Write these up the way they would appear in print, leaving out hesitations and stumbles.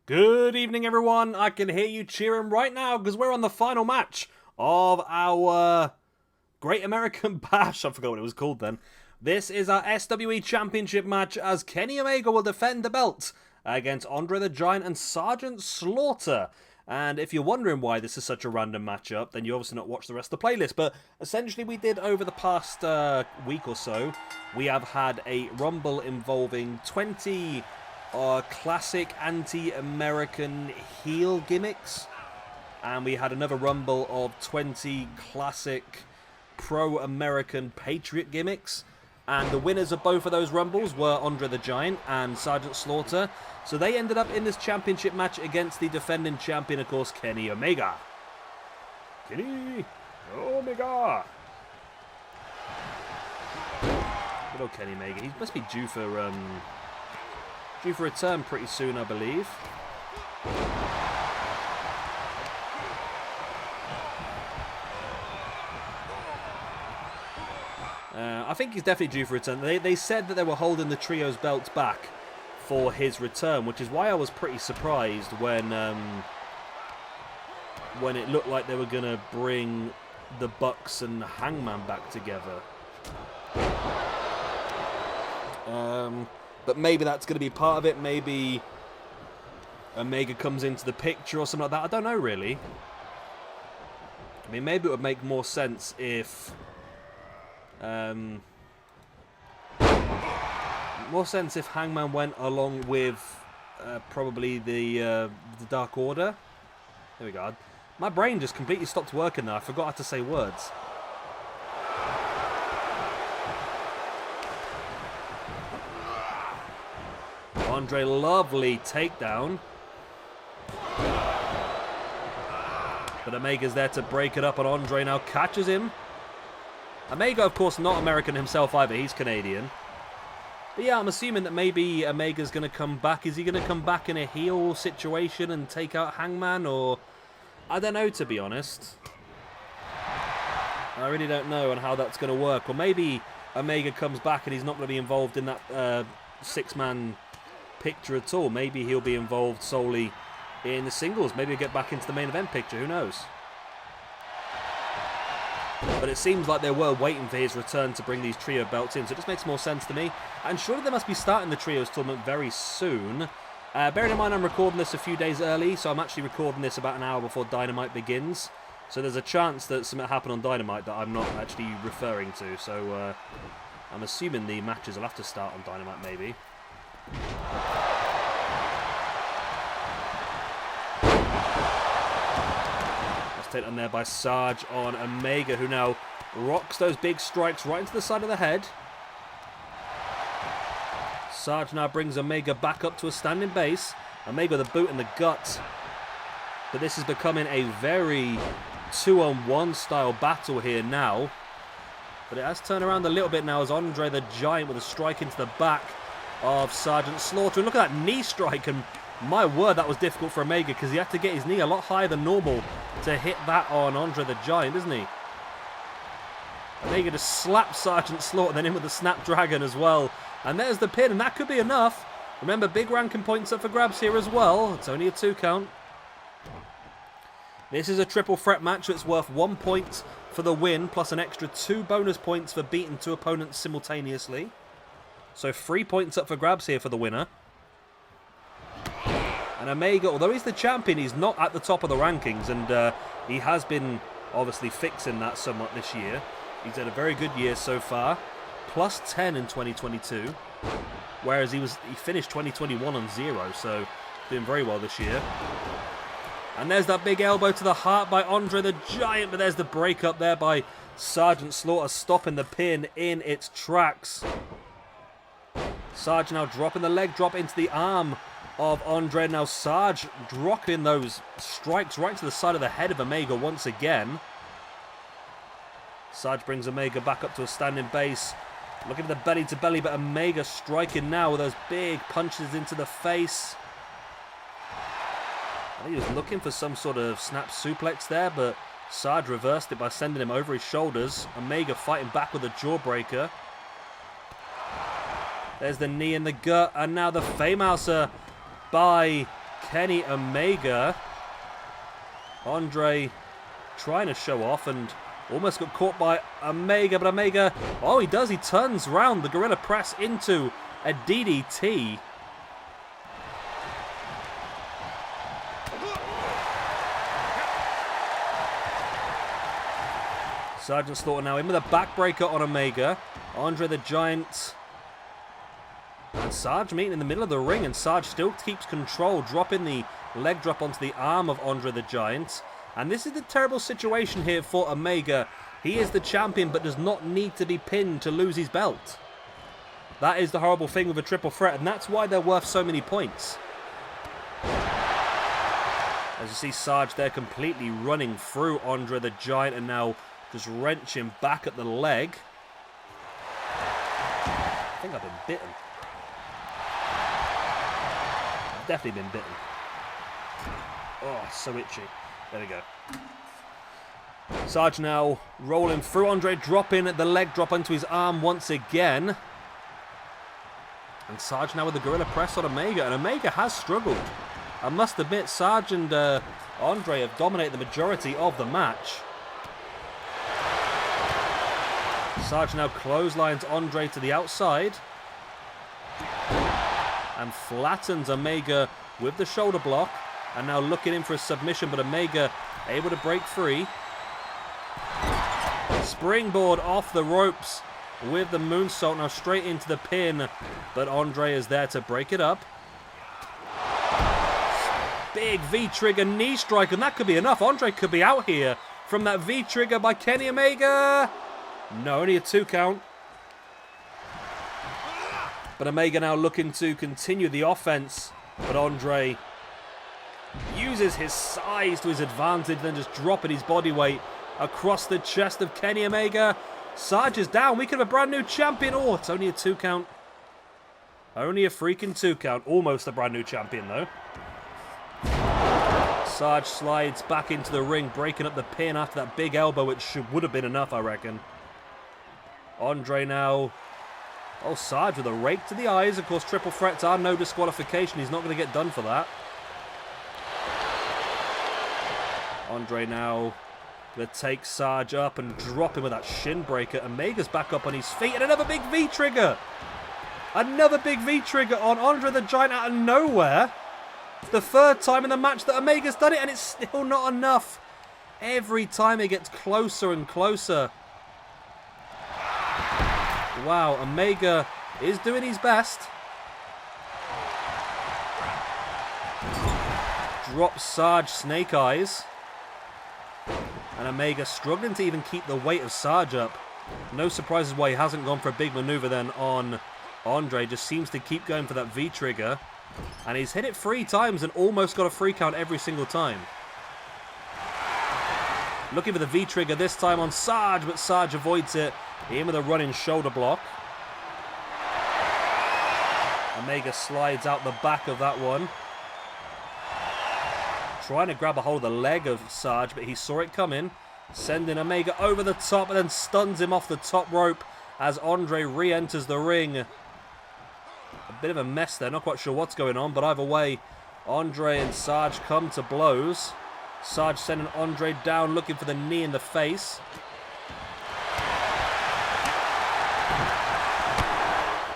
Good evening, everyone. I can hear you cheering right now because we're on the final match of our Great American Bash. I forgot what it was called then. This is our SWE Championship match as Kenny Omega will defend the belt against Andre the Giant and Sergeant Slaughter. And if you're wondering why this is such a random matchup, then you obviously not watched the rest of the playlist. But essentially we did over the past week or so, we have had a Rumble involving 20... classic anti-American heel gimmicks, and we had another Rumble of 20 classic pro-American patriot gimmicks, and the winners of both of those Rumbles were Andre the Giant and Sergeant Slaughter, so they ended up in this championship match against the defending champion, of course, Kenny Omega. Kenny Omega! Good old Kenny Omega. He must be due for return pretty soon, I believe. I think he's definitely due for return. They said that they were holding the Trios belts back for his return, which is why I was pretty surprised when it looked like they were going to bring the Bucks and Hangman back together. But maybe that's going to be part of it. Maybe Omega comes into the picture or something like that. I don't know, really. I mean, maybe it would make more sense if... Hangman went along with probably the Dark Order. There we go. My brain just completely stopped working there. I forgot how to say words. Andre, lovely takedown. But Omega's there to break it up, and Andre now catches him. Omega, of course, not American himself either. He's Canadian. But yeah, I'm assuming that maybe Omega's going to come back. Is he going to come back in a heel situation and take out Hangman? Or I don't know, to be honest. I really don't know on how that's going to work. Or maybe Omega comes back and he's not going to be involved in that six-man picture at all. Maybe he'll be involved solely in the singles. Maybe he'll get back into the main event picture. Who knows? But it seems like they were waiting for his return to bring these trio belts in, so it just makes more sense to me. And surely they must be starting the trios tournament very soon. Bearing in mind I'm recording this a few days early, so I'm actually recording this about an hour before Dynamite begins. So there's a chance that something happened on Dynamite that I'm not actually referring to. So I'm assuming the matches will have to start on Dynamite maybe. Let's take on there by Sarge on Omega, who now rocks those big strikes right into the side of the head. Sarge now brings Omega back up to a standing base. Omega with a boot in the gut. But this is becoming a very 2-on-1 style battle here now. But it has turned around a little bit now as Andre the Giant with a strike into the back of Sergeant Slaughter. And look at that knee strike, and my word, that was difficult for Omega because he had to get his knee a lot higher than normal to hit that on Andre the Giant, isn't he? Omega just slaps Sergeant Slaughter, then in with the Snapdragon as well. And there's the pin, and that could be enough. Remember, big ranking points up for grabs here as well. It's only a 2 count. This is a triple threat match, so it's worth 1 point for the win, plus an extra 2 bonus points for beating 2 opponents simultaneously. So 3 points up for grabs here for the winner. And Omega, although he's the champion, he's not at the top of the rankings. And he has been obviously fixing that somewhat this year. He's had a very good year so far. Plus 10 in 2022. Whereas he finished 2021 on 0. So doing very well this year. And there's that big elbow to the heart by Andre the Giant. But there's the breakup there by Sergeant Slaughter, stopping the pin in its tracks. Sarge now dropping the leg drop into the arm of Andre. Now Sarge dropping those strikes right to the side of the head of Omega once again. Sarge brings Omega back up to a standing base. Looking at the belly to belly, but Omega striking now with those big punches into the face. I think he was looking for some sort of snap suplex there, but Sarge reversed it by sending him over his shoulders. Omega fighting back with a jawbreaker. There's the knee in the gut, and now the Famehouser by Kenny Omega. Andre trying to show off and almost got caught by Omega, but Omega, oh, he does. He turns round the Gorilla Press into a DDT. Sergeant Slaughter now in with a backbreaker on Omega. Andre the Giant and Sarge meeting in the middle of the ring, and Sarge still keeps control, dropping the leg drop onto the arm of Andre the Giant. And this is the terrible situation here for Omega. He is the champion, but does not need to be pinned to lose his belt. That is the horrible thing with a triple threat, and that's why they're worth so many points. As you see Sarge there completely running through Andre the Giant and now just wrenching back at the leg. I think I've been bitten. I've definitely been bitten. Oh, so itchy. There we go. Sarge now rolling through Andre, dropping the leg drop onto his arm once again. And Sarge now with the Gorilla Press on Omega, and Omega has struggled. I must admit, Sarge and Andre have dominated the majority of the match. Sarge now clotheslines Andre to the outside. And flattens Omega with the shoulder block. And now looking in for a submission, but Omega able to break free. Springboard off the ropes with the moonsault, now straight into the pin, but Andre is there to break it up. Big V-trigger knee strike, and that could be enough. Andre could be out here from that V-trigger by Kenny Omega. No, only a 2 count. But Omega now looking to continue the offense, but Andre uses his size to his advantage, then just dropping his body weight across the chest of Kenny Omega. Sarge is down. We could have a brand new champion. Oh, it's only a 2 count. Only a freaking 2 count. Almost a brand new champion, though. Sarge slides back into the ring, breaking up the pin after that big elbow, which would have been enough, I reckon. Andre now. Oh, Sarge with a rake to the eyes. Of course, triple threats are no disqualification. He's not going to get done for that. Andre now going to take Sarge up and drop him with that shin breaker. Omega's back up on his feet, and another big V-trigger. Another big V-trigger on Andre the Giant out of nowhere. The 3rd time in the match that Omega's done it, and it's still not enough. Every time it gets closer and closer. Wow, Omega is doing his best. Drops Sarge Snake Eyes. And Omega struggling to even keep the weight of Sarge up. No surprises why he hasn't gone for a big maneuver then on Andre. Just seems to keep going for that V-trigger. And he's hit it 3 times and almost got a 3 count every single time. Looking for the V-trigger this time on Sarge, but Sarge avoids it. In with a running shoulder block. Omega slides out the back of that one. Trying to grab a hold of the leg of Sarge, but he saw it coming. Sending Omega over the top and then stuns him off the top rope as Andre re-enters the ring. A bit of a mess there, not quite sure what's going on, but either way, Andre and Sarge come to blows. Sarge sending Andre down, looking for the knee in the face.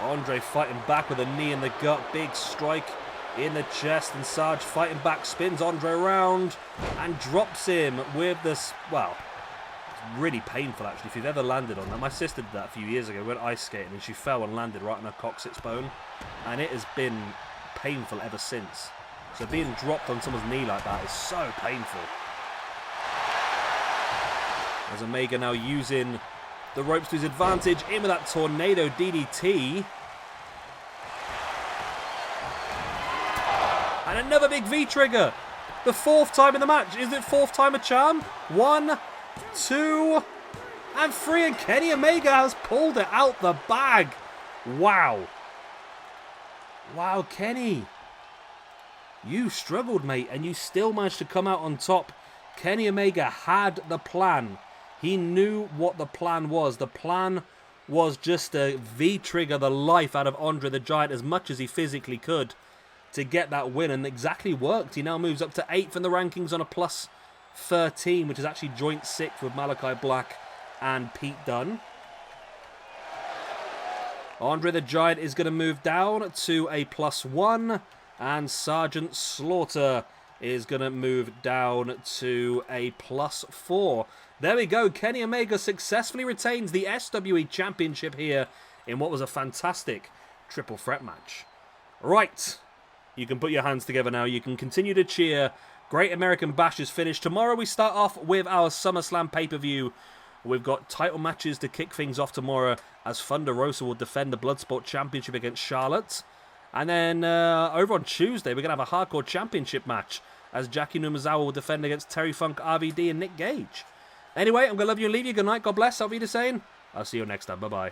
Andre fighting back with a knee in the gut, big strike in the chest, and Sarge fighting back, spins Andre around and drops him with this, well, it's really painful actually if you've ever landed on that. My sister did that a few years ago, went ice skating and she fell and landed right on her coccyx bone, and it has been painful ever since. So being dropped on someone's knee like that is so painful. As Omega now using the ropes to his advantage, in with that tornado DDT. And another big V-trigger. The 4th time in the match. Is it 4th time a charm? 1, 2, and 3. And Kenny Omega has pulled it out the bag. Wow. Wow, Kenny. You struggled, mate, and you still managed to come out on top. Kenny Omega had the plan. He knew what the plan was. The plan was just to V-trigger the life out of Andre the Giant as much as he physically could. to get that win, and exactly worked. He now moves up to 8th in the rankings on a plus 13, which is actually joint 6th with Malachi Black and Pete Dunne. Andre the Giant is going to move down to a plus 1, and Sergeant Slaughter is going to move down to a plus 4. There we go. Kenny Omega successfully retains the SWE Championship here in what was a fantastic triple threat match. Right. You can put your hands together now. You can continue to cheer. Great American Bash is finished. Tomorrow we start off with our SummerSlam pay-per-view. We've got title matches to kick things off tomorrow as Thunder Rosa will defend the Bloodsport Championship against Charlotte. And then over on Tuesday, we're going to have a Hardcore Championship match as Jackie Numazawa will defend against Terry Funk, RVD, and Nick Gage. Anyway, I'm going to love you and leave you. Good night. God bless. Auf Wiedersehen. I'll see you next time. Bye-bye.